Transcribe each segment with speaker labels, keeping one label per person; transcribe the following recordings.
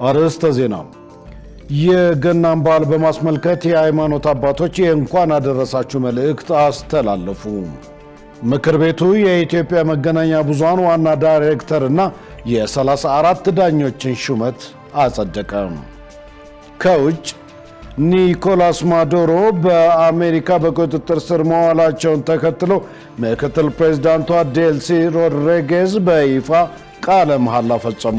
Speaker 1: አርዕስተ ዜና። የገናን በዓል በማስመልከት የሃይማኖት አባቶች የእንኳን አደረሳችሁ መልእክት አስተላለፉ። ምክር ቤቱ የኢትዮጵያ መገናኛ ብዙሃን ዋና ዳይሬክተርና የ34 ዳኞችን ሹመት አጸደቀ። ከውጭ ኒኮላስ ማዱሮ በአሜሪካ በቁጥጥር ስር መዋላቸውን ተከትሎ ምክትል ፕሬዝዳንቷ ዴልሲ ሮድሪጌዝ በይፋ ቃለ መሐላ ፈጸሙ።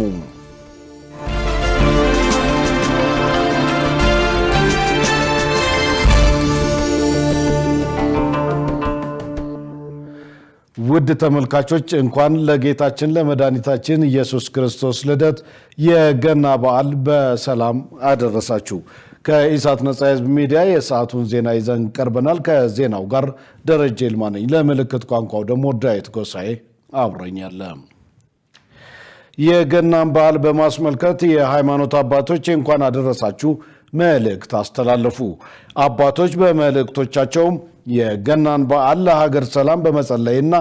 Speaker 1: ውድ ተመልካቾች እንኳን ለጌታችን ለመድኃኒታችን ኢየሱስ ክርስቶስ ልደት የገና በዓል በሰላም አደረሳችሁ። ከኢሳት ነጻ ሕዝብ ሚዲያ የሰዓቱን ዜና ይዘን ቀርበናል። ከዜናው ጋር ደረጀ ይልማ ነኝ። ለምልክት ቋንቋው ደግሞ ዳዊት ጎሳኤ አብሮኛል። የገናን በዓል በማስመልከት የሃይማኖት አባቶች እንኳን አደረሳችሁ መልእክት አስተላለፉ። አባቶች በመልእክቶቻቸውም የገናን በዓል ለሀገር ሰላም በመጸለይና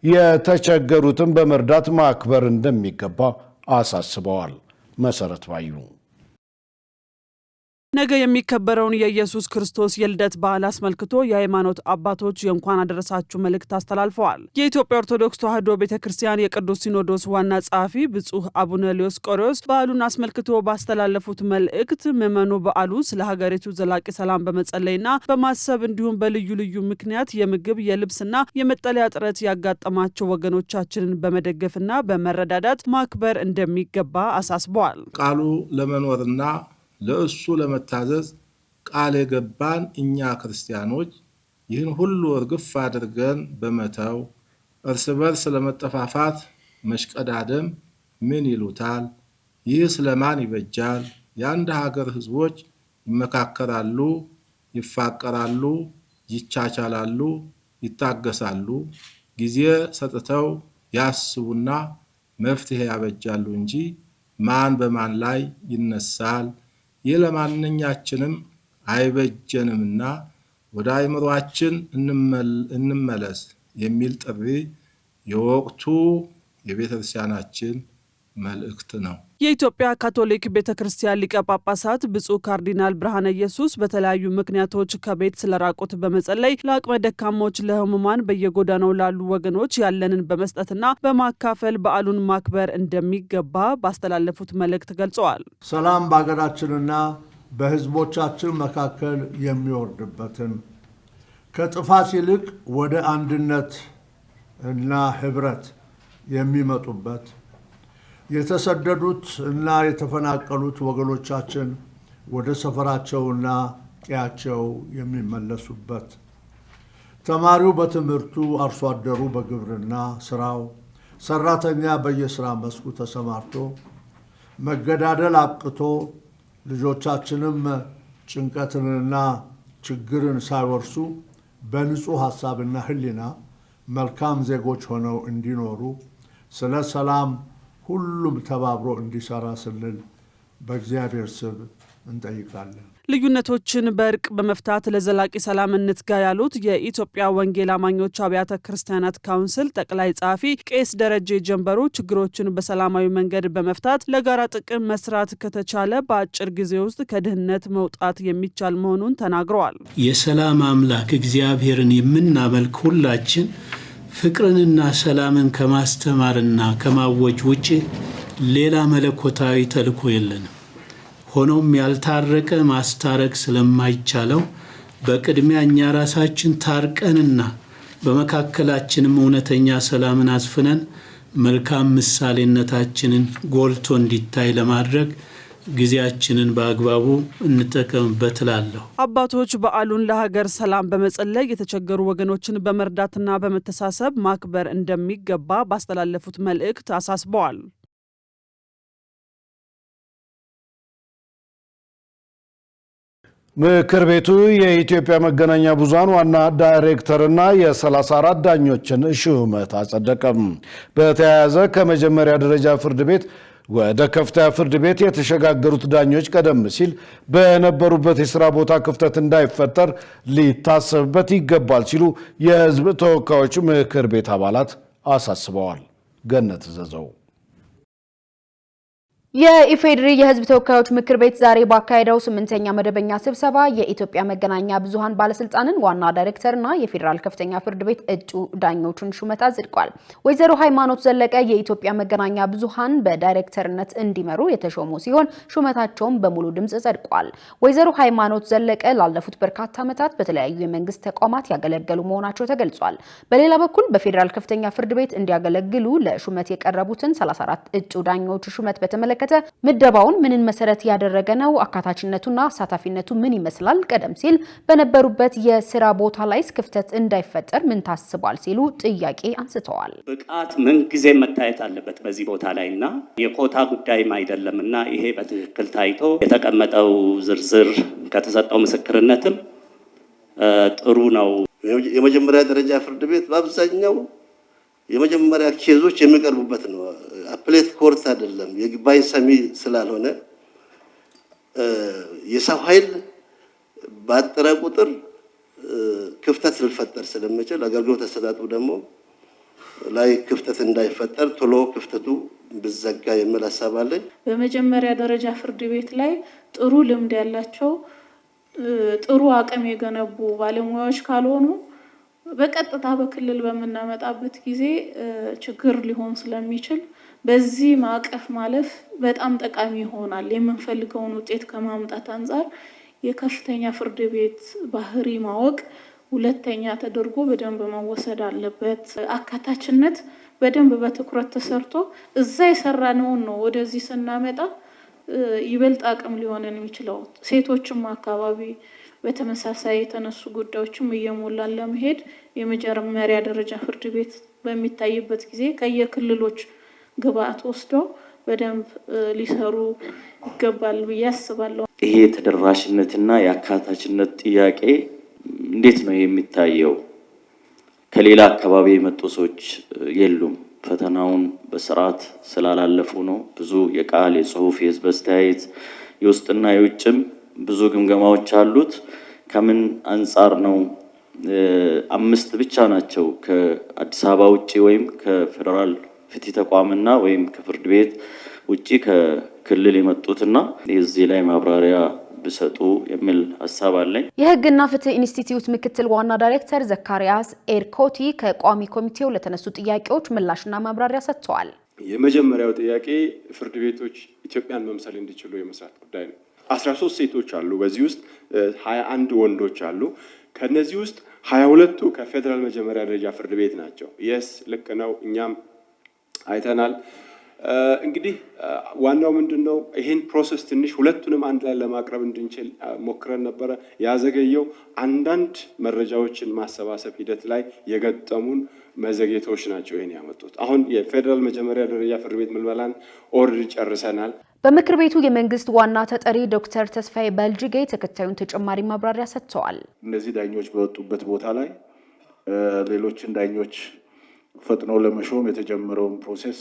Speaker 1: የተቸገሩትን በመርዳት ማክበር እንደሚገባ አሳስበዋል። መሰረት ባዩ
Speaker 2: ነገ የሚከበረውን የኢየሱስ ክርስቶስ የልደት በዓል አስመልክቶ የሃይማኖት አባቶች የእንኳን አደረሳችሁ መልእክት አስተላልፈዋል። የኢትዮጵያ ኦርቶዶክስ ተዋሕዶ ቤተክርስቲያን የቅዱስ ሲኖዶስ ዋና ጸሐፊ ብፁዕ አቡነ ሊዮስቆሪዮስ በዓሉን አስመልክቶ ባስተላለፉት መልእክት ምዕመኑ በዓሉ ስለ ሀገሪቱ ዘላቂ ሰላም በመጸለይና በማሰብ እንዲሁም በልዩ ልዩ ምክንያት የምግብ የልብስና የመጠለያ እጥረት ያጋጠማቸው ወገኖቻችንን በመደገፍና በመረዳዳት ማክበር እንደሚገባ አሳስበዋል።
Speaker 3: ቃሉ ለመኖርና ለእሱ ለመታዘዝ ቃል የገባን እኛ ክርስቲያኖች ይህን ሁሉ እርግፍ አድርገን በመተው እርስ በርስ ለመጠፋፋት መሽቀዳደም ምን ይሉታል? ይህ ስለማን ይበጃል? የአንድ ሀገር ህዝቦች ይመካከራሉ፣ ይፋቀራሉ፣ ይቻቻላሉ፣ ይታገሳሉ፣ ጊዜ ሰጥተው ያስቡና መፍትሄ ያበጃሉ እንጂ ማን በማን ላይ ይነሳል? ይህ ለማንኛችንም አይበጀንምና ወደ አእምሮአችን እንመለስ የሚል ጥሪ የወቅቱ የቤተክርስቲያናችን መልእክት ነው።
Speaker 2: የኢትዮጵያ ካቶሊክ ቤተክርስቲያን ሊቀ ጳጳሳት ብፁዕ ካርዲናል ብርሃነ ኢየሱስ በተለያዩ ምክንያቶች ከቤት ስለራቁት በመጸለይ ለአቅመ ደካሞች፣ ለህሙማን፣ በየጎዳናው ላሉ ወገኖች ያለንን በመስጠትና በማካፈል በዓሉን ማክበር እንደሚገባ ባስተላለፉት መልእክት ገልጸዋል።
Speaker 4: ሰላም በሀገራችንና በህዝቦቻችን መካከል የሚወርድበትን ከጥፋት ይልቅ ወደ አንድነት እና ህብረት የሚመጡበት የተሰደዱት እና የተፈናቀሉት ወገኖቻችን ወደ ሰፈራቸውና ቀያቸው የሚመለሱበት፣ ተማሪው በትምህርቱ፣ አርሶ አደሩ በግብርና ስራው፣ ሰራተኛ በየስራ መስኩ ተሰማርቶ መገዳደል አብቅቶ ልጆቻችንም ጭንቀትንና ችግርን ሳይወርሱ በንጹህ ሐሳብና ህሊና መልካም ዜጎች ሆነው እንዲኖሩ ስለ ሰላም ሁሉም ተባብሮ እንዲሰራ ስንል በእግዚአብሔር ስም እንጠይቃለን።
Speaker 2: ልዩነቶችን በእርቅ በመፍታት ለዘላቂ ሰላም እንትጋ ያሉት የኢትዮጵያ ወንጌል አማኞች አብያተ ክርስቲያናት ካውንስል ጠቅላይ ጸሐፊ ቄስ ደረጀ ጀንበሩ ችግሮችን በሰላማዊ መንገድ በመፍታት ለጋራ ጥቅም መስራት ከተቻለ በአጭር ጊዜ ውስጥ ከድህነት መውጣት የሚቻል መሆኑን ተናግረዋል።
Speaker 5: የሰላም አምላክ እግዚአብሔርን የምናመልክ ሁላችን ፍቅርንና ሰላምን ከማስተማርና ከማወጅ ውጪ ሌላ መለኮታዊ ተልእኮ የለንም። ሆኖም ያልታረቀ ማስታረቅ ስለማይቻለው በቅድሚያ እኛ ራሳችን ታርቀንና በመካከላችንም እውነተኛ ሰላምን አስፍነን መልካም ምሳሌነታችንን ጎልቶ እንዲታይ ለማድረግ ጊዜያችንን በአግባቡ እንጠቀምበት እላለሁ።
Speaker 2: አባቶች በዓሉን ለሀገር ሰላም በመጸለይ የተቸገሩ ወገኖችን በመርዳትና በመተሳሰብ ማክበር እንደሚገባ ባስተላለፉት መልእክት አሳስበዋል።
Speaker 1: ምክር ቤቱ የኢትዮጵያ መገናኛ ብዙሃን ዋና ዳይሬክተርና የ34 ዳኞችን ሹመት አጸደቀም። በተያያዘ ከመጀመሪያ ደረጃ ፍርድ ቤት ወደ ከፍተኛ ፍርድ ቤት የተሸጋገሩት ዳኞች ቀደም ሲል በነበሩበት የሥራ ቦታ ክፍተት እንዳይፈጠር ሊታሰብበት ይገባል ሲሉ የሕዝብ ተወካዮች ምክር ቤት አባላት አሳስበዋል። ገነት ዘዘው
Speaker 6: የኢፌዴሪ የሕዝብ ተወካዮች ምክር ቤት ዛሬ ባካሄደው 8ኛ መደበኛ ስብሰባ የኢትዮጵያ መገናኛ ብዙሃን ባለስልጣንን ዋና ዳይሬክተርና የፌዴራል ከፍተኛ ፍርድ ቤት እጩ ዳኞችን ሹመት አጽድቋል። ወይዘሮ ሃይማኖት ዘለቀ የኢትዮጵያ መገናኛ ብዙሃን በዳይሬክተርነት እንዲመሩ የተሾሙ ሲሆን ሹመታቸውም በሙሉ ድምጽ ጸድቋል። ወይዘሮ ሃይማኖት ዘለቀ ላለፉት በርካታ ዓመታት በተለያዩ የመንግስት ተቋማት ያገለገሉ መሆናቸው ተገልጿል። በሌላ በኩል በፌዴራል ከፍተኛ ፍርድ ቤት እንዲያገለግሉ ለሹመት የቀረቡትን 34 እጩ ዳኞች ሹመት በተመለከተ ምደባውን ምንን መሰረት ያደረገ ነው? አካታችነቱና አሳታፊነቱ ምን ይመስላል? ቀደም ሲል በነበሩበት የስራ ቦታ ላይ ክፍተት እንዳይፈጠር ምን ታስቧል? ሲሉ ጥያቄ አንስተዋል።
Speaker 7: ብቃት ምን ጊዜ መታየት አለበት በዚህ ቦታ ላይና የኮታ ጉዳይም አይደለምና ይሄ በትክክል ታይቶ የተቀመጠው ዝርዝር ከተሰጠው ምስክርነትም ጥሩ ነው።
Speaker 8: የመጀመሪያ ደረጃ ፍርድ ቤት በአብዛኛው የመጀመሪያ ኬዞች የሚቀርቡበት ነው። አፕሌት ኮርት አይደለም። የይግባኝ ሰሚ ስላልሆነ የሰው ኃይል ባጠረ ቁጥር ክፍተት ሊፈጠር ስለሚችል አገልግሎት አሰጣጡ ደግሞ ላይ ክፍተት እንዳይፈጠር ቶሎ ክፍተቱ ብዘጋ የሚል ሀሳብ አለኝ።
Speaker 9: በመጀመሪያ ደረጃ ፍርድ ቤት ላይ ጥሩ ልምድ ያላቸው ጥሩ አቅም የገነቡ ባለሙያዎች ካልሆኑ በቀጥታ በክልል በመናመጣበት ጊዜ ችግር ሊሆን ስለሚችል በዚህ ማዕቀፍ ማለፍ በጣም ጠቃሚ ይሆናል። የምንፈልገውን ውጤት ከማምጣት አንፃር የከፍተኛ ፍርድ ቤት ባህሪ ማወቅ ሁለተኛ ተደርጎ በደንብ መወሰድ አለበት። አካታችነት በደንብ በትኩረት ተሰርቶ እዛ የሰራነውን ነው ወደዚህ ስናመጣ ይበልጥ አቅም ሊሆነን የሚችለው። ሴቶችም አካባቢ በተመሳሳይ የተነሱ ጉዳዮችም እየሞላን ለመሄድ የመጀመሪያ ደረጃ ፍርድ ቤት በሚታይበት ጊዜ ከየክልሎች ግብአት ወስዶ በደንብ ሊሰሩ ይገባል ብዬ አስባለሁ።
Speaker 10: ይሄ ተደራሽነትና የአካታችነት ጥያቄ እንዴት ነው የሚታየው? ከሌላ አካባቢ የመጡ ሰዎች የሉም። ፈተናውን በስርዓት ስላላለፉ ነው። ብዙ የቃል የጽሁፍ የህዝብ አስተያየት የውስጥና የውጭም ብዙ ግምገማዎች አሉት። ከምን አንጻር ነው 5 ብቻ ናቸው ከአዲስ አበባ ውጪ ወይም ከፌደራል ፍትህ ተቋምና ወይም ከፍርድ ቤት ውጪ ከክልል የመጡትና እዚህ ላይ ማብራሪያ ብሰጡ የሚል ሐሳብ አለኝ።
Speaker 6: የህግና ፍትህ ኢንስቲትዩት ምክትል ዋና ዳይሬክተር ዘካሪያስ ኤርኮቲ ከቋሚ ኮሚቴው ለተነሱ ጥያቄዎች ምላሽና ማብራሪያ ሰጥተዋል።
Speaker 11: የመጀመሪያው ጥያቄ ፍርድ ቤቶች ኢትዮጵያን መምሰል እንዲችሉ የመስራት ጉዳይ ነው። 13 ሴቶች አሉ፣ በዚህ ውስጥ 21 ወንዶች አሉ። ከነዚህ ውስጥ 22ቱ ከፌደራል መጀመሪያ ደረጃ ፍርድ ቤት ናቸው። የስ ልክ ነው፣ እኛም አይተናል። እንግዲህ ዋናው ምንድነው ይሄን ፕሮሰስ ትንሽ ሁለቱንም አንድ ላይ ለማቅረብ እንድንችል ሞክረን ነበረ። ያዘገየው አንዳንድ መረጃዎችን ማሰባሰብ ሂደት ላይ የገጠሙን መዘግየቶች ናቸው ይሄን ያመጡት። አሁን የፌደራል መጀመሪያ ደረጃ ፍርድ ቤት ምልመላን ኦልሬዲ ጨርሰናል።
Speaker 6: በምክር ቤቱ የመንግስት ዋና ተጠሪ ዶክተር ተስፋዬ በልጅጌ ተከታዩን ተጨማሪ ማብራሪያ ሰጥተዋል።
Speaker 12: እነዚህ ዳኞች በወጡበት ቦታ ላይ ሌሎችን ዳኞች ፈጥኖ ለመሾም የተጀመረውን ፕሮሴስ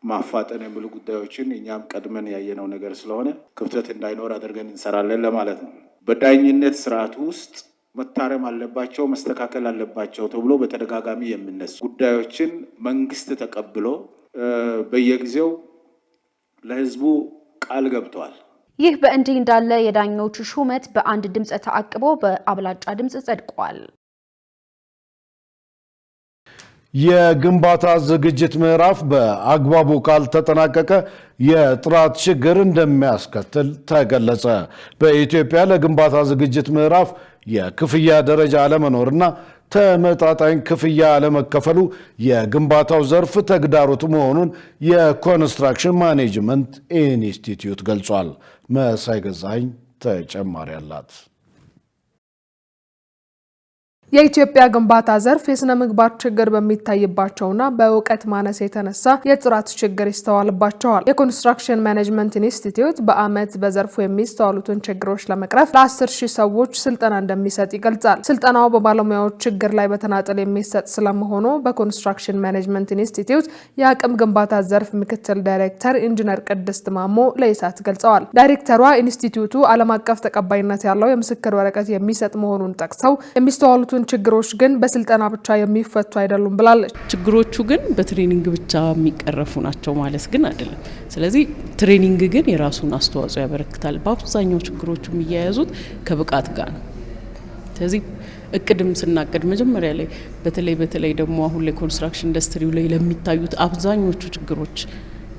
Speaker 12: ማፋጠን የሚሉ ጉዳዮችን እኛም ቀድመን ያየነው ነገር ስለሆነ ክፍተት እንዳይኖር አድርገን እንሰራለን ለማለት ነው። በዳኝነት ስርዓቱ ውስጥ መታረም አለባቸው፣ መስተካከል አለባቸው ተብሎ በተደጋጋሚ የሚነሱ ጉዳዮችን መንግስት ተቀብሎ በየጊዜው ለህዝቡ ቃል ገብቷል።
Speaker 6: ይህ በእንዲህ እንዳለ የዳኞች ሹመት በአንድ ድምጽ ተአቅቦ በአብላጫ ድምጽ ጸድቋል።
Speaker 1: የግንባታ ዝግጅት ምዕራፍ በአግባቡ ካልተጠናቀቀ የጥራት ችግር እንደሚያስከትል ተገለጸ። በኢትዮጵያ ለግንባታ ዝግጅት ምዕራፍ የክፍያ ደረጃ አለመኖርና ተመጣጣኝ ክፍያ አለመከፈሉ የግንባታው ዘርፍ ተግዳሮት መሆኑን የኮንስትራክሽን ማኔጅመንት ኢንስቲትዩት ገልጿል። መሳይ ገዛኝ ተጨማሪ አላት።
Speaker 13: የኢትዮጵያ ግንባታ ዘርፍ የስነ ምግባር ችግር በሚታይባቸውና በእውቀት ማነስ የተነሳ የጥራት ችግር ይስተዋልባቸዋል። የኮንስትራክሽን ማኔጅመንት ኢንስቲትዩት በአመት በዘርፉ የሚስተዋሉትን ችግሮች ለመቅረፍ ለ10,000 ሰዎች ስልጠና እንደሚሰጥ ይገልጻል። ስልጠናው በባለሙያዎች ችግር ላይ በተናጠል የሚሰጥ ስለመሆኑ በኮንስትራክሽን ማኔጅመንት ኢንስቲትዩት የአቅም ግንባታ ዘርፍ ምክትል ዳይሬክተር ኢንጂነር ቅድስት ማሞ ለኢሳት ገልጸዋል። ዳይሬክተሯ ኢንስቲትዩቱ ዓለም አቀፍ ተቀባይነት ያለው የምስክር ወረቀት የሚሰጥ መሆኑን ጠቅሰው የሚስተዋሉት ያሉትን ችግሮች ግን በስልጠና ብቻ የሚፈቱ አይደሉም ብላለች።
Speaker 14: ችግሮቹ ግን በትሬኒንግ ብቻ የሚቀረፉ ናቸው ማለት ግን አይደለም። ስለዚህ ትሬኒንግ ግን የራሱን አስተዋጽኦ ያበረክታል። በአብዛኛው ችግሮቹ የሚያያዙት ከብቃት ጋር ነው። ስለዚህ እቅድም ስናቅድ መጀመሪያ ላይ በተለይ ደግሞ አሁን ላይ ኮንስትራክሽን ኢንዱስትሪው ላይ ለሚታዩት አብዛኞቹ ችግሮች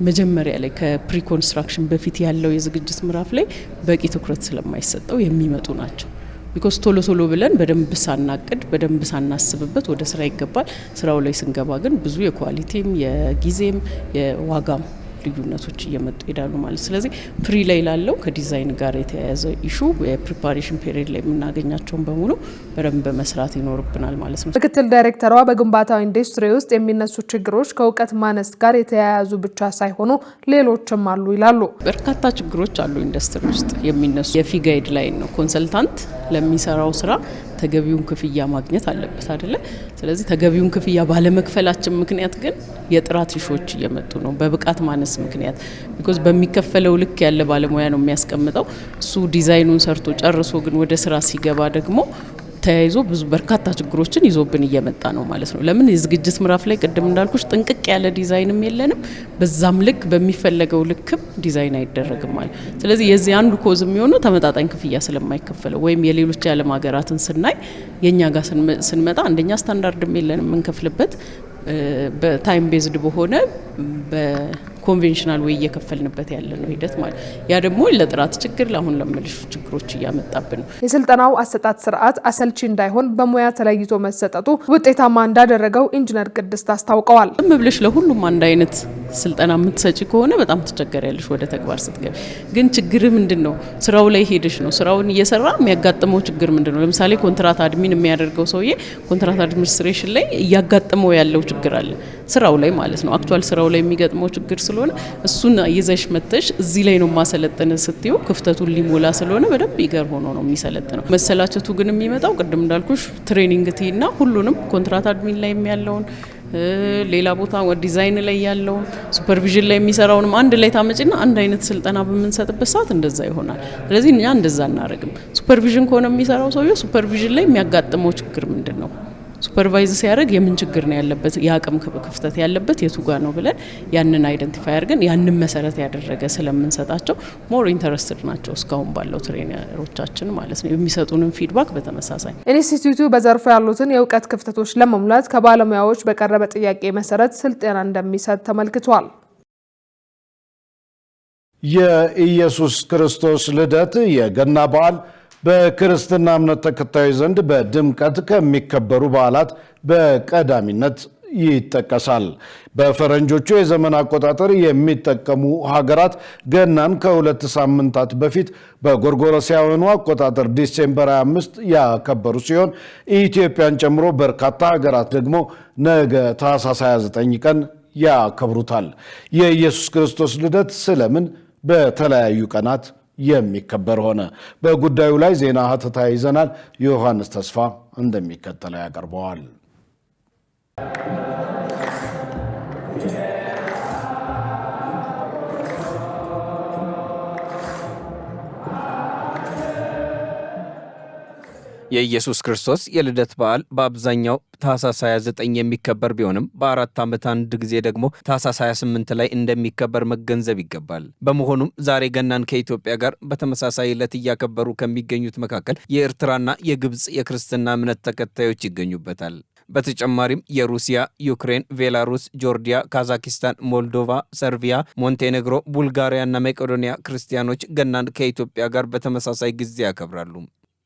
Speaker 14: መጀመሪያ ላይ ከፕሪ ኮንስትራክሽን በፊት ያለው የዝግጅት ምዕራፍ ላይ በቂ ትኩረት ስለማይሰጠው የሚመጡ ናቸው። ቢኮዝ ቶሎ ብለን በደንብ ሳናቅድ በደንብ ሳናስብበት ወደ ስራ ይገባል። ስራው ላይ ስንገባ ግን ብዙ የኳሊቲም የጊዜም የዋጋም ልዩነቶች እየመጡ ይዳሉ ማለት። ስለዚህ ፕሪ ላይ ላለው ከዲዛይን ጋር የተያያዘ ኢሹ የፕሪፓሬሽን ፔሪድ ላይ የምናገኛቸውን በሙሉ በደንብ መስራት ይኖርብናል ማለት ነው።
Speaker 13: ምክትል ዳይሬክተሯ በግንባታው ኢንዱስትሪ ውስጥ የሚነሱ ችግሮች ከእውቀት ማነስ ጋር የተያያዙ ብቻ ሳይሆኑ ሌሎችም አሉ ይላሉ።
Speaker 14: በርካታ ችግሮች አሉ ኢንዱስትሪ ውስጥ የሚነሱ። የፊ ጋይድ ላይን ነው ኮንሰልታንት ለሚሰራው ስራ ተገቢውን ክፍያ ማግኘት አለበት አይደለ? ስለዚህ ተገቢውን ክፍያ ባለመክፈላችን ምክንያት ግን የጥራት ኢሹዎች እየመጡ ነው። በብቃት ማነስ ምክንያት ቢኮዝ በሚከፈለው ልክ ያለ ባለሙያ ነው የሚያስቀምጠው። እሱ ዲዛይኑን ሰርቶ ጨርሶ ግን ወደ ስራ ሲገባ ደግሞ ተያይዞ ብዙ በርካታ ችግሮችን ይዞብን እየመጣ ነው ማለት ነው። ለምን የዝግጅት ምዕራፍ ላይ ቅድም እንዳልኩሽ ጥንቅቅ ያለ ዲዛይንም የለንም፣ በዛም ልክ በሚፈለገው ልክም ዲዛይን አይደረግም ማለት። ስለዚህ የዚህ አንዱ ኮዝ የሚሆነው ተመጣጣኝ ክፍያ ስለማይከፈለው ወይም የሌሎች የዓለም ሀገራትን ስናይ የኛ ጋር ስንመጣ አንደኛ ስታንዳርድም የለንም የምንከፍልበት በታይም ቤዝድ በሆነ በኮንቬንሽናል ወይ እየከፈልንበት ያለ ነው ሂደት ማለት። ያ ደግሞ ለጥራት ችግር ለአሁን ለምልሹ ችግሮች እያመጣብን ነው።
Speaker 13: የስልጠናው አሰጣጥ ስርዓት አሰልቺ እንዳይሆን በሙያ ተለይቶ መሰጠቱ ውጤታማ እንዳደረገው ኢንጂነር ቅድስት አስታውቀዋል።
Speaker 14: ዝም ብለሽ ለሁሉም አንድ አይነት ስልጠና የምትሰጪ ከሆነ በጣም ትቸገሪያለሽ ወደ ተግባር ስትገቢ። ግን ችግር ምንድነው? ስራው ላይ ሄደሽ ነው ስራውን እየሰራ የሚያጋጥመው ችግር ምንድነው? ለምሳሌ ኮንትራት አድሚን የሚያደርገው ሰውዬ ኮንትራት አድሚኒስትሬሽን ላይ እያጋጠመው ያለው ችግር አለ ስራው ላይ ማለት ነው። አክቹአል ስራው ላይ የሚገጥመው ችግር ስለሆነ እሱን ይዘሽ መተሽ እዚህ ላይ ነው ማሰለጠነ ስትዩ ክፍተቱን ሊሞላ ስለሆነ በደንብ ይገር ሆኖ ነው የሚሰለጥነው። መሰላቸቱ ግን የሚመጣው ቅድም እንዳልኩሽ ትሬኒንግ ቲና ሁሉንም ኮንትራት አድሚን ላይ የሚያለውን ሌላ ቦታ ዲዛይን ላይ ያለውን ሱፐርቪዥን ላይ የሚሰራውንም አንድ ላይ ታመጪና አንድ አይነት ስልጠና በምንሰጥበት ሰዓት እንደዛ ይሆናል። ስለዚህ እኛ እንደዛ እናረግም። ሱፐርቪዥን ከሆነ የሚሰራው ሰውዬው ሱፐርቪዥን ላይ የሚያጋጥመው ችግር ምንድነው? ሱፐርቫይዝ ሲያደርግ የምን ችግር ነው ያለበት፣ የአቅም ክፍተት ያለበት የቱ ጋር ነው ብለን ያንን አይደንቲፋይ አድርገን ያንን መሰረት ያደረገ ስለምንሰጣቸው ሞር ኢንተረስትድ ናቸው እስካሁን ባለው ትሬነሮቻችን ማለት ነው። የሚሰጡንን ፊድባክ በተመሳሳይ
Speaker 13: ኢንስቲትዩቱ በዘርፉ ያሉትን የእውቀት ክፍተቶች ለመሙላት ከባለሙያዎች በቀረበ ጥያቄ መሰረት ስልጠና እንደሚሰጥ ተመልክቷል።
Speaker 1: የኢየሱስ ክርስቶስ ልደት የገና በዓል በክርስትና እምነት ተከታዮች ዘንድ በድምቀት ከሚከበሩ በዓላት በቀዳሚነት ይጠቀሳል። በፈረንጆቹ የዘመን አቆጣጠር የሚጠቀሙ ሀገራት ገናን ከ2 ሳምንታት በፊት በጎርጎሮሳውያኑ አቆጣጠር ዲሴምበር 25 ያከበሩ ሲሆን ኢትዮጵያን ጨምሮ በርካታ ሀገራት ደግሞ ነገ ታኅሳስ 29 ቀን ያከብሩታል። የኢየሱስ ክርስቶስ ልደት ስለምን በተለያዩ ቀናት የሚከበር ሆነ? በጉዳዩ ላይ ዜና ሀተታ ይዘናል። ዮሐንስ ተስፋ እንደሚከተለው ያቀርበዋል።
Speaker 15: የኢየሱስ ክርስቶስ የልደት በዓል በአብዛኛው ታኅሳስ 29 የሚከበር ቢሆንም በ4 ዓመት አንድ ጊዜ ደግሞ ታኅሳስ 28 ላይ እንደሚከበር መገንዘብ ይገባል። በመሆኑም ዛሬ ገናን ከኢትዮጵያ ጋር በተመሳሳይ ዕለት እያከበሩ ከሚገኙት መካከል የኤርትራና የግብፅ የክርስትና እምነት ተከታዮች ይገኙበታል። በተጨማሪም የሩሲያ፣ ዩክሬን፣ ቤላሩስ፣ ጆርጂያ፣ ካዛኪስታን፣ ሞልዶቫ፣ ሰርቢያ፣ ሞንቴኔግሮ፣ ቡልጋሪያና መቄዶንያ ክርስቲያኖች ገናን ከኢትዮጵያ ጋር በተመሳሳይ ጊዜ ያከብራሉ።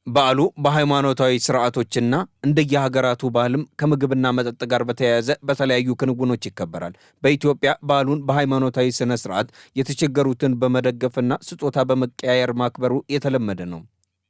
Speaker 15: በዓሉ በሃይማኖታዊ ስርዓቶችና እንደየሀገራቱ ባህልም ከምግብና መጠጥ ጋር በተያያዘ በተለያዩ ክንውኖች ይከበራል። በኢትዮጵያ በዓሉን በሃይማኖታዊ ስነ ስርዓት የተቸገሩትን በመደገፍና ስጦታ በመቀያየር ማክበሩ የተለመደ ነው።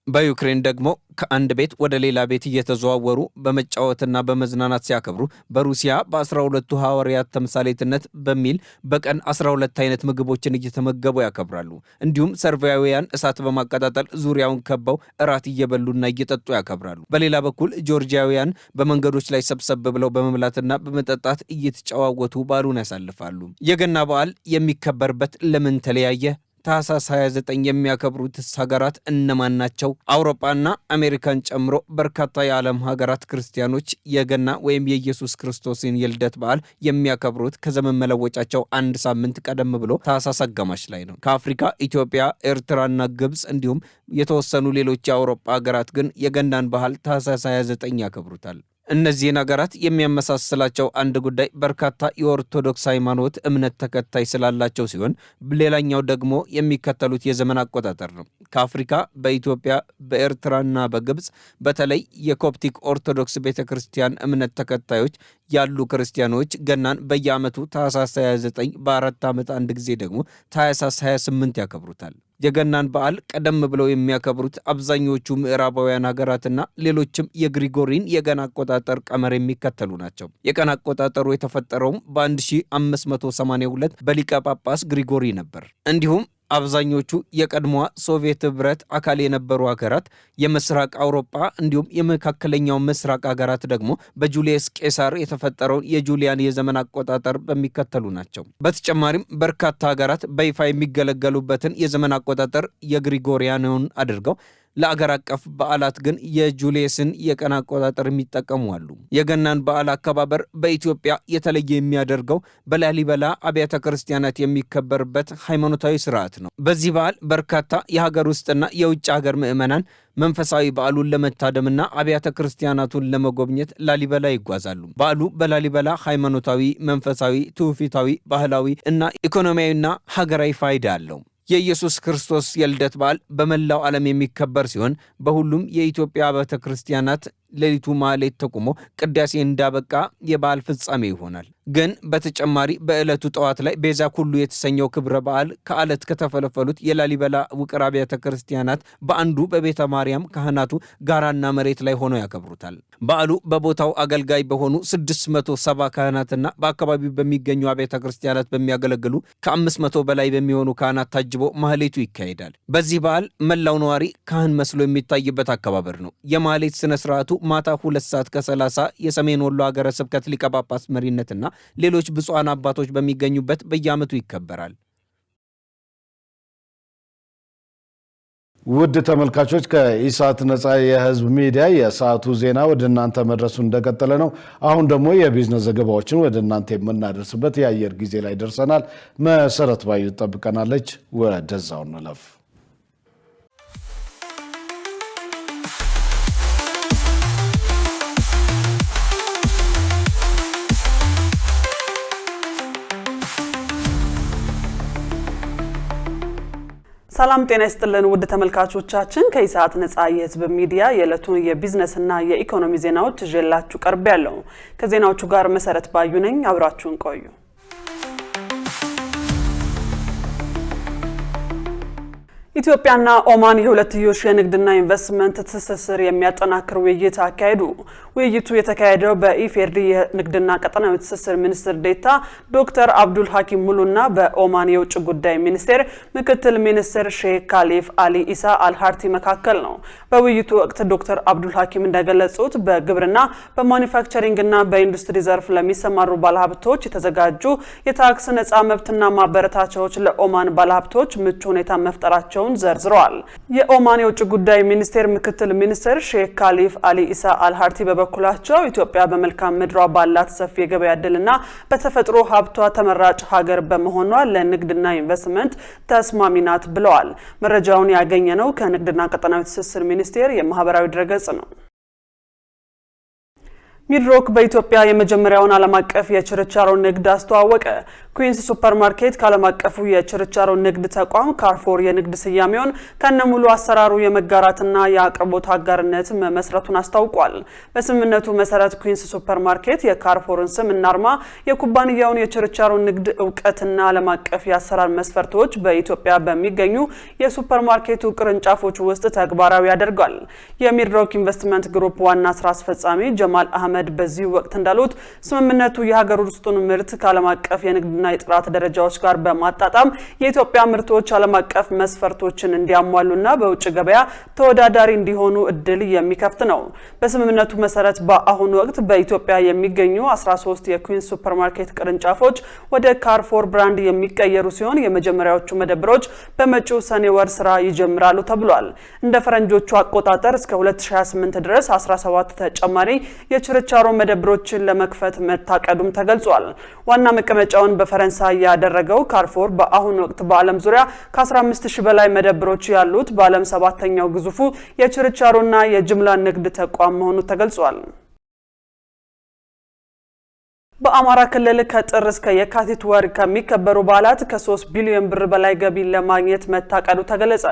Speaker 15: በዩክሬን ደግሞ ከአንድ ቤት ወደ ሌላ ቤት እየተዘዋወሩ በመጫወትና በመዝናናት ሲያከብሩ፣ በሩሲያ በ12ቱ ሐዋርያት ተምሳሌትነት በሚል በቀን 12 አይነት ምግቦችን እየተመገቡ ያከብራሉ። እንዲሁም ሰርቢያውያን እሳት በማቀጣጠል ዙሪያውን ከበው እራት እየበሉና እየጠጡ ያከብራሉ። በሌላ በኩል ጆርጂያውያን በመንገዶች ላይ ሰብሰብ ብለው በመብላትና በመጠጣት እየተጨዋወቱ በዓሉን ያሳልፋሉ። የገና በዓል የሚከበርበት ለምን ተለያየ? ታህሳስ 29 የሚያከብሩት ሀገራት እነማን ናቸው? አውሮፓና አሜሪካን ጨምሮ በርካታ የዓለም ሀገራት ክርስቲያኖች የገና ወይም የኢየሱስ ክርስቶስን የልደት በዓል የሚያከብሩት ከዘመን መለወጫቸው አንድ ሳምንት ቀደም ብሎ ታህሳስ አጋማሽ ላይ ነው። ከአፍሪካ ኢትዮጵያ፣ ኤርትራና ግብጽ እንዲሁም የተወሰኑ ሌሎች የአውሮፓ ሀገራት ግን የገናን ባህል ታህሳስ 29 ያከብሩታል። እነዚህን ሀገራት የሚያመሳስላቸው አንድ ጉዳይ በርካታ የኦርቶዶክስ ሃይማኖት እምነት ተከታይ ስላላቸው ሲሆን ሌላኛው ደግሞ የሚከተሉት የዘመን አቆጣጠር ነው። ከአፍሪካ በኢትዮጵያ በኤርትራና በግብጽ በተለይ የኮፕቲክ ኦርቶዶክስ ቤተክርስቲያን እምነት ተከታዮች ያሉ ክርስቲያኖች ገናን በየዓመቱ ታህሳስ 29 በአራት ዓመት አንድ ጊዜ ደግሞ ታህሳስ 28 ያከብሩታል። የገናን በዓል ቀደም ብለው የሚያከብሩት አብዛኞቹ ምዕራባውያን ሀገራትና ሌሎችም የግሪጎሪን የቀን አቆጣጠር ቀመር የሚከተሉ ናቸው። የቀን አቆጣጠሩ የተፈጠረውም በ1582 በሊቀ ጳጳስ ግሪጎሪ ነበር። እንዲሁም አብዛኞቹ የቀድሞዋ ሶቪየት ህብረት አካል የነበሩ ሀገራት፣ የምስራቅ አውሮፓ እንዲሁም የመካከለኛው ምስራቅ ሀገራት ደግሞ በጁሊየስ ቄሳር የተፈጠረውን የጁሊያን የዘመን አቆጣጠር በሚከተሉ ናቸው። በተጨማሪም በርካታ ሀገራት በይፋ የሚገለገሉበትን የዘመን አቆጣጠር የግሪጎሪያንን አድርገው ለአገር አቀፍ በዓላት ግን የጁሊየስን የቀን አቆጣጠር የሚጠቀሙ አሉ። የገናን በዓል አከባበር በኢትዮጵያ የተለየ የሚያደርገው በላሊበላ አብያተ ክርስቲያናት የሚከበርበት ሃይማኖታዊ ስርዓት ነው። በዚህ በዓል በርካታ የሀገር ውስጥና የውጭ ሀገር ምዕመናን መንፈሳዊ በዓሉን ለመታደምና አብያተ ክርስቲያናቱን ለመጎብኘት ላሊበላ ይጓዛሉ። በዓሉ በላሊበላ ሃይማኖታዊ፣ መንፈሳዊ፣ ትውፊታዊ፣ ባህላዊ እና ኢኮኖሚያዊና ሀገራዊ ፋይዳ አለው። የኢየሱስ ክርስቶስ የልደት በዓል በመላው ዓለም የሚከበር ሲሆን በሁሉም የኢትዮጵያ ቤተ ክርስቲያናት ሌሊቱ ማህሌት ተቆሞ ቅዳሴ እንዳበቃ የበዓል ፍጻሜ ይሆናል። ግን በተጨማሪ በዕለቱ ጠዋት ላይ ቤዛ ኩሉ የተሰኘው ክብረ በዓል ከአለት ከተፈለፈሉት የላሊበላ ውቅር አብያተ ክርስቲያናት በአንዱ በቤተ ማርያም ካህናቱ ጋራና መሬት ላይ ሆነው ያከብሩታል። በዓሉ በቦታው አገልጋይ በሆኑ 670 ካህናትና በአካባቢው በሚገኙ አብያተ ክርስቲያናት በሚያገለግሉ ከ500 በላይ በሚሆኑ ካህናት ታጅቦ ማህሌቱ ይካሄዳል። በዚህ በዓል መላው ነዋሪ ካህን መስሎ የሚታይበት አከባበር ነው። የማህሌት ስነ ስርዓቱ ማታ 2 ሰዓት ከ30 የሰሜን ወሎ ሀገረ ስብከት ሊቀ ጳጳስ መሪነትና ሌሎች ብፁዓን አባቶች በሚገኙበት በየዓመቱ ይከበራል።
Speaker 1: ውድ ተመልካቾች ከኢሳት ነጻ የህዝብ ሚዲያ የሰዓቱ ዜና ወደ እናንተ መድረሱ እንደቀጠለ ነው። አሁን ደግሞ የቢዝነስ ዘገባዎችን ወደ እናንተ የምናደርስበት የአየር ጊዜ ላይ ደርሰናል። መሰረት ባዩ ጠብቀናለች። ወደዛው እንለፍ።
Speaker 2: ሰላም ጤና ይስጥልን ውድ ተመልካቾቻችን፣ ከኢሳት ነጻ የህዝብ ሚዲያ የዕለቱን የቢዝነስና የኢኮኖሚ ዜናዎች ይዤላችሁ ቀርቤያለሁ። ከዜናዎቹ ጋር መሰረት ባዩ ነኝ። አብራችሁን ቆዩ። ኢትዮጵያና ኦማን የሁለትዮሽ የንግድና ኢንቨስትመንት ትስስር የሚያጠናክር ውይይት አካሄዱ። ውይይቱ የተካሄደው በኢፌዴሪ የንግድና ቀጠናዊ ትስስር ሚኒስትር ዴኤታ ዶክተር አብዱል ሐኪም ሙሉና በኦማን የውጭ ጉዳይ ሚኒስቴር ምክትል ሚኒስትር ሼክ ካሊፍ አሊ ኢሳ አልሃርቲ መካከል ነው። በውይይቱ ወቅት ዶክተር አብዱል ሐኪም እንደገለጹት በግብርና በማኒፋክቸሪንግና በኢንዱስትሪ ዘርፍ ለሚሰማሩ ባለሀብቶች የተዘጋጁ የታክስ ነጻ መብትና ማበረታቻዎች ለኦማን ባለሀብቶች ምቹ ሁኔታ መፍጠራቸው ዘርዝረዋል። የኦማን የውጭ ጉዳይ ሚኒስቴር ምክትል ሚኒስትር ሼክ ካሊፍ አሊ ኢሳ አልሃርቲ በበኩላቸው ኢትዮጵያ በመልካም ምድሯ ባላት ሰፊ የገበያ ዕድልና በተፈጥሮ ሀብቷ ተመራጭ ሀገር በመሆኗ ለንግድና ኢንቨስትመንት ተስማሚ ናት ብለዋል። መረጃውን ያገኘነው ከንግድና ቀጠናዊ ትስስር ሚኒስቴር የማህበራዊ ድረገጽ ነው። ሚድሮክ በኢትዮጵያ የመጀመሪያውን ዓለም አቀፍ የችርቻሮ ንግድ አስተዋወቀ። ኩዊንስ ሱፐርማርኬት ከዓለም አቀፉ የችርቻሮ ንግድ ተቋም ካርፎር የንግድ ስያሜውን ከነሙሉ አሰራሩ የመጋራትና የአቅርቦት አጋርነት መመስረቱን አስታውቋል። በስምምነቱ መሰረት ኩዊንስ ሱፐርማርኬት የካርፎርን ስም እና አርማ፣ የኩባንያውን የችርቻሮ ንግድ እውቀትና ዓለም አቀፍ የአሰራር መስፈርቶች በኢትዮጵያ በሚገኙ የሱፐርማርኬቱ ቅርንጫፎች ውስጥ ተግባራዊ ያደርጋል። የሚድሮክ ኢንቨስትመንት ግሩፕ ዋና ስራ አስፈጻሚ ጀማል አህመድ አህመድ በዚህ ወቅት እንዳሉት ስምምነቱ የሀገር ውስጡን ምርት ከዓለም አቀፍ የንግድና የጥራት ደረጃዎች ጋር በማጣጣም የኢትዮጵያ ምርቶች ዓለም አቀፍ መስፈርቶችን እንዲያሟሉና በውጭ ገበያ ተወዳዳሪ እንዲሆኑ እድል የሚከፍት ነው። በስምምነቱ መሰረት በአሁኑ ወቅት በኢትዮጵያ የሚገኙ 13 የኩዊንስ ሱፐርማርኬት ቅርንጫፎች ወደ ካርፎር ብራንድ የሚቀየሩ ሲሆን የመጀመሪያዎቹ መደብሮች በመጪው ሰኔ ወር ስራ ይጀምራሉ ተብሏል። እንደ ፈረንጆቹ አቆጣጠር እስከ 2028 ድረስ 17 ተጨማሪ የችርቻሮ መደብሮችን ለመክፈት መታቀዱም ተገልጿል። ዋና መቀመጫውን በፈረንሳይ ያደረገው ካርፎር በአሁኑ ወቅት በዓለም ዙሪያ ከ15000 በላይ መደብሮች ያሉት በዓለም 7ኛው ግዙፉ የችርቻሮና የጅምላ ንግድ ተቋም መሆኑ ተገልጿል። በአማራ ክልል ከጥር እስከ የካቲት ወር ከሚከበሩ በዓላት ከ3 ቢሊዮን ብር በላይ ገቢ ለማግኘት መታቀዱ ተገለጸ።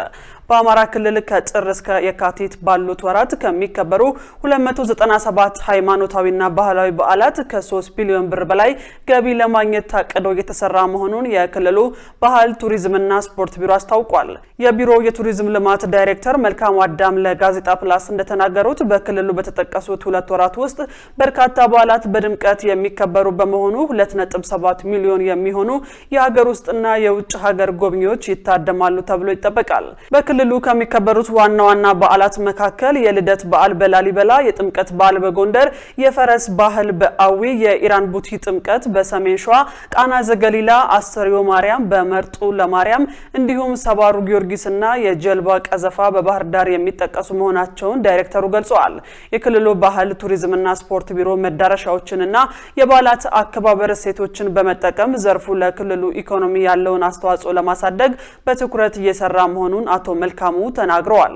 Speaker 2: በአማራ ክልል ከጥር እስከ የካቲት ባሉት ወራት ከሚከበሩ 297 ሃይማኖታዊና ባህላዊ በዓላት ከ3 ቢሊዮን ብር በላይ ገቢ ለማግኘት ታቅዶ የተሰራ መሆኑን የክልሉ ባህል ቱሪዝምና ስፖርት ቢሮ አስታውቋል። የቢሮው የቱሪዝም ልማት ዳይሬክተር መልካም አዳም ለጋዜጣ ፕላስ እንደተናገሩት በክልሉ በተጠቀሱት 2 ወራት ውስጥ በርካታ በዓላት በድምቀት የሚከበሩ በመሆኑ 2.7 ሚሊዮን የሚሆኑ የሀገር ውስጥና የውጭ ሀገር ጎብኚዎች ይታደማሉ ተብሎ ይጠበቃል። በክልሉ ከሚከበሩት ዋና ዋና በዓላት መካከል የልደት በዓል በላሊበላ፣ የጥምቀት በዓል በጎንደር፣ የፈረስ ባህል በአዊ፣ የኢራን ቡቲ ጥምቀት በሰሜን ሸዋ፣ ቃና ዘገሊላ፣ አስተርዮ ማርያም በመርጡ ለማርያም እንዲሁም ሰባሩ ጊዮርጊስና የጀልባ ቀዘፋ በባህር ዳር የሚጠቀሱ መሆናቸውን ዳይሬክተሩ ገልጸዋል። የክልሉ ባህል ቱሪዝምና ስፖርት ቢሮ መዳረሻዎችንና የባህላት አከባበር እሴቶችን በመጠቀም ዘርፉ ለክልሉ ኢኮኖሚ ያለውን አስተዋጽኦ ለማሳደግ በትኩረት እየሰራ መሆኑን አቶ መልካሙ ተናግረዋል።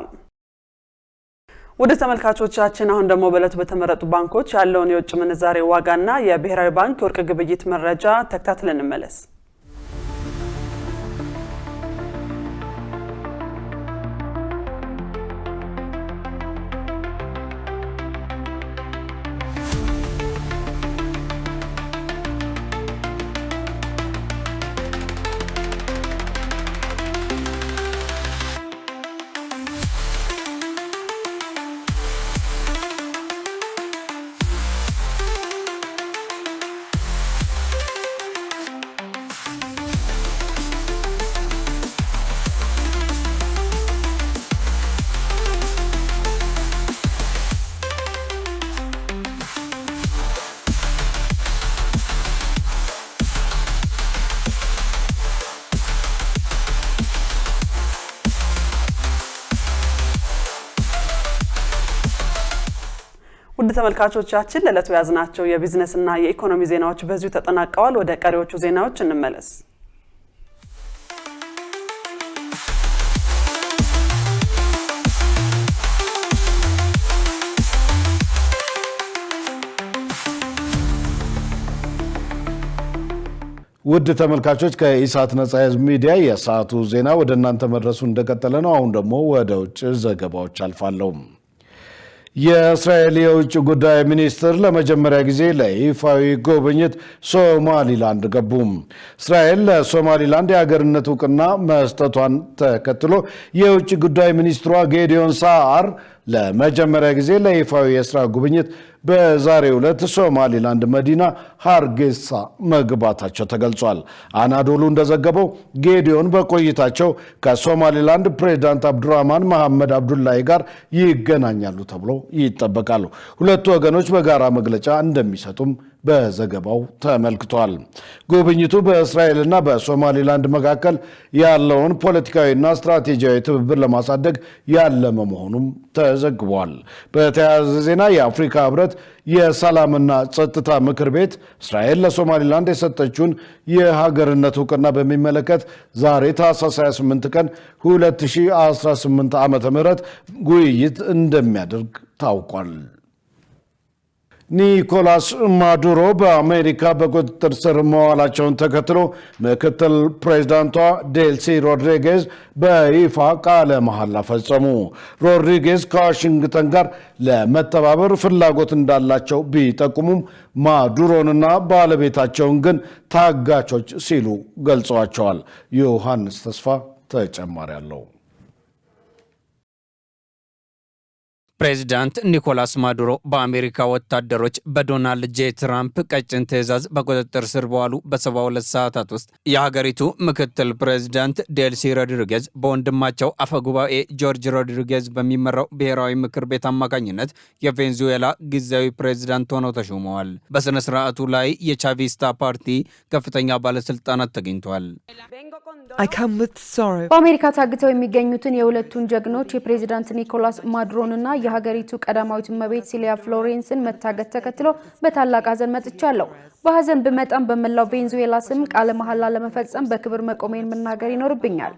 Speaker 2: ወደ ተመልካቾቻችን አሁን ደግሞ በዕለቱ በተመረጡ ባንኮች ያለውን የውጭ ምንዛሬ ዋጋና የብሔራዊ ባንክ የወርቅ ግብይት መረጃ ተከታትለን እንመለስ። ውድ ተመልካቾቻችን ለዕለቱ ያዝናቸው የቢዝነስና የኢኮኖሚ ዜናዎች በዚሁ ተጠናቀዋል። ወደ ቀሪዎቹ ዜናዎች እንመለስ።
Speaker 1: ውድ ተመልካቾች ከኢሳት ነጻ ህዝብ ሚዲያ የሰዓቱ ዜና ወደ እናንተ መድረሱ እንደቀጠለ ነው። አሁን ደግሞ ወደ ውጭ ዘገባዎች አልፋለሁ። የእስራኤል የውጭ ጉዳይ ሚኒስትር ለመጀመሪያ ጊዜ ለይፋዊ ጉብኝት ሶማሊላንድ ገቡ። እስራኤል ለሶማሊላንድ የሀገርነት እውቅና መስጠቷን ተከትሎ የውጭ ጉዳይ ሚኒስትሯ ጌዲዮን ሳዓር ለመጀመሪያ ጊዜ ለይፋዊ የስራ ጉብኝት በዛሬው ዕለት ሶማሊላንድ መዲና ሃርጌሳ መግባታቸው ተገልጿል። አናዶሉ እንደዘገበው ጌዲዮን በቆይታቸው ከሶማሊላንድ ፕሬዝዳንት አብዱራህማን መሐመድ አብዱላሂ ጋር ይገናኛሉ ተብሎ ይጠበቃሉ። ሁለቱ ወገኖች በጋራ መግለጫ እንደሚሰጡም በዘገባው ተመልክቷል። ጉብኝቱ በእስራኤልና በሶማሊላንድ መካከል ያለውን ፖለቲካዊና ስትራቴጂያዊ ትብብር ለማሳደግ ያለመ መሆኑም ተዘግቧል። በተያያዘ ዜና የአፍሪካ ህብረት የሰላምና ጸጥታ ምክር ቤት እስራኤል ለሶማሊላንድ የሰጠችውን የሀገርነት እውቅና በሚመለከት ዛሬ ታህሳስ 28 ቀን 2018 ዓ.ም ውይይት እንደሚያደርግ ታውቋል። ኒኮላስ ማዱሮ በአሜሪካ በቁጥጥር ስር መዋላቸውን ተከትሎ ምክትል ፕሬዝዳንቷ ዴልሲ ሮድሪጌዝ በይፋ ቃለ መሐላ ፈጸሙ። ሮድሪጌዝ ከዋሽንግተን ጋር ለመተባበር ፍላጎት እንዳላቸው ቢጠቁሙም ማዱሮንና ባለቤታቸውን ግን ታጋቾች ሲሉ ገልጸዋቸዋል። ዮሐንስ ተስፋ ተጨማሪ አለው።
Speaker 15: ፕሬዚዳንት ኒኮላስ ማዱሮ በአሜሪካ ወታደሮች በዶናልድ ጄ ትራምፕ ቀጭን ትዕዛዝ በቁጥጥር ስር በዋሉ በ72 ሰዓታት ውስጥ የሀገሪቱ ምክትል ፕሬዚዳንት ዴልሲ ሮድሪጌዝ በወንድማቸው አፈጉባኤ ጆርጅ ሮድሪጌዝ በሚመራው ብሔራዊ ምክር ቤት አማካኝነት የቬንዙዌላ ጊዜያዊ ፕሬዚዳንት ሆነው ተሾመዋል። በሥነ ሥርዓቱ ላይ የቻቪስታ ፓርቲ ከፍተኛ ባለሥልጣናት ተገኝተዋል።
Speaker 6: በአሜሪካ ታግተው የሚገኙትን የሁለቱን ጀግኖች የፕሬዚዳንት ኒኮላስ ማዱሮንና የሀገሪቱ ቀዳማዊት እመቤት ሲሊያ ፍሎሬንስን መታገት ተከትሎ በታላቅ ሐዘን መጥቻለሁ። በሐዘን ብመጣም በመላው ቬንዙዌላ ስም ቃለ መሐላ ለመፈጸም በክብር መቆሜን መናገር ይኖርብኛል።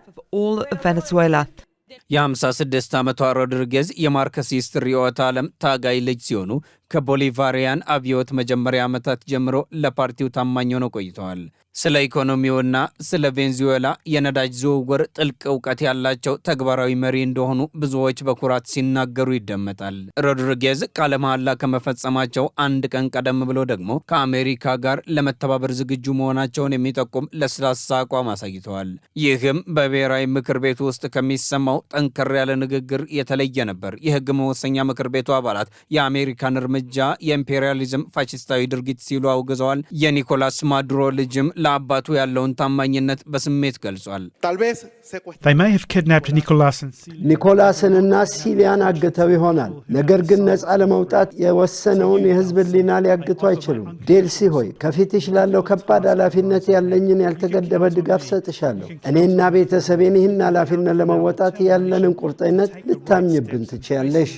Speaker 15: የ56 ዓመቷ ሮድሪጌዝ የማርክሲስት ርዕዮተ ዓለም ታጋይ ልጅ ሲሆኑ ከቦሊቫሪያን አብዮት መጀመሪያ ዓመታት ጀምሮ ለፓርቲው ታማኝ ሆነው ቆይተዋል። ስለ ኢኮኖሚውና ስለ ቬንዙዌላ የነዳጅ ዝውውር ጥልቅ እውቀት ያላቸው ተግባራዊ መሪ እንደሆኑ ብዙዎች በኩራት ሲናገሩ ይደመጣል። ሮድሪጌዝ ቃለ መሐላ ከመፈጸማቸው አንድ ቀን ቀደም ብሎ ደግሞ ከአሜሪካ ጋር ለመተባበር ዝግጁ መሆናቸውን የሚጠቁም ለስላሳ አቋም አሳይተዋል። ይህም በብሔራዊ ምክር ቤቱ ውስጥ ከሚሰማው ጠንከር ያለ ንግግር የተለየ ነበር። የሕግ መወሰኛ ምክር ቤቱ አባላት የአሜሪካን እርምጃ የኢምፔሪያሊዝም ፋሽስታዊ ድርጊት ሲሉ አውግዘዋል። የኒኮላስ ማዱሮ ልጅም ለአባቱ ያለውን ታማኝነት በስሜት ገልጿል።
Speaker 16: ኒኮላስንና ሲሊያን አግተው ይሆናል። ነገር ግን ነፃ ለመውጣት የወሰነውን የህዝብ ሕሊና ሊያግቱ አይችሉም። ዴልሲ ሆይ ከፊትሽ ላለው ከባድ ኃላፊነት ያለኝን ያልተገደበ ድጋፍ ሰጥሻለሁ። እኔና ቤተሰቤን ይህን ኃላፊነት ለመወጣት ያለንን ቁርጠኝነት ልታምኝብን ትችያለሽ።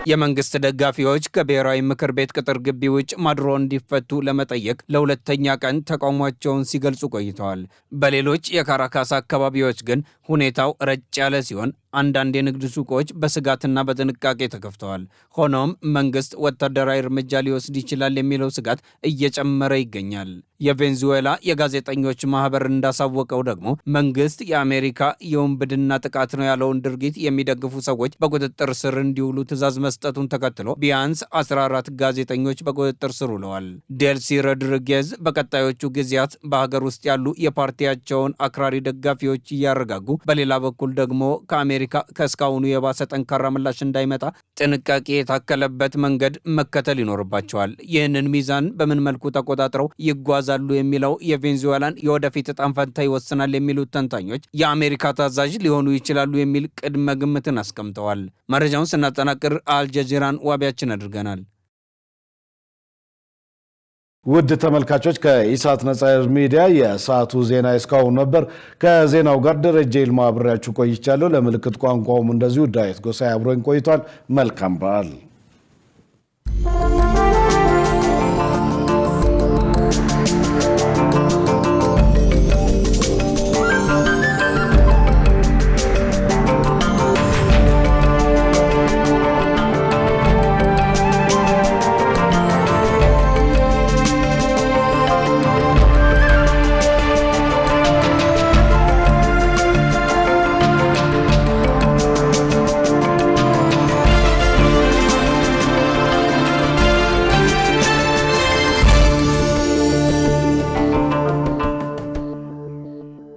Speaker 15: የመንግስት ደጋፊዎች ከብሔራዊ ምክር ቤት ቅጥር ግቢ ውጭ ማዱሮ እንዲፈቱ ለመጠየቅ ለሁለተኛ ቀን ተቃውሟቸውን ሲገልጹ ቆይተዋል። በሌሎች የካራካስ አካባቢዎች ግን ሁኔታው ረጭ ያለ ሲሆን አንዳንድ የንግድ ሱቆች በስጋትና በጥንቃቄ ተከፍተዋል። ሆኖም መንግስት ወታደራዊ እርምጃ ሊወስድ ይችላል የሚለው ስጋት እየጨመረ ይገኛል። የቬንዙዌላ የጋዜጠኞች ማህበር እንዳሳወቀው ደግሞ መንግስት የአሜሪካ የውንብድና ጥቃት ነው ያለውን ድርጊት የሚደግፉ ሰዎች በቁጥጥር ስር እንዲውሉ ትዕዛዝ መስጠቱን ተከትሎ ቢያንስ 14 ጋዜጠኞች በቁጥጥር ስር ውለዋል። ዴልሲ ሮድሪጌዝ በቀጣዮቹ ጊዜያት በሀገር ውስጥ ያሉ የፓርቲያቸውን አክራሪ ደጋፊዎች እያረጋጉ፣ በሌላ በኩል ደግሞ ከአሜሪካ ከእስካሁኑ የባሰ ጠንካራ ምላሽ እንዳይመጣ ጥንቃቄ የታከለበት መንገድ መከተል ይኖርባቸዋል። ይህንን ሚዛን በምን መልኩ ተቆጣጥረው ይጓዛሉ የሚለው የቬንዙዌላን የወደፊት ዕጣ ፈንታ ይወስናል የሚሉት ተንታኞች የአሜሪካ ታዛዥ ሊሆኑ ይችላሉ የሚል ቅድመ ግምትን አስቀምጠዋል። መረጃውን ስናጠናቅር አልጀዚራን ዋቢያችን አድርገናል።
Speaker 1: ውድ ተመልካቾች ከኢሳት ነጻ ሚዲያ የሰዓቱ ዜና እስካሁን ነበር። ከዜናው ጋር ደረጀ ይልማ አብሬያችሁ ቆይቻለሁ። ለምልክት ቋንቋውም እንደዚሁ ዳዊት ጎሳዬ አብሮኝ ቆይቷል። መልካም በዓል።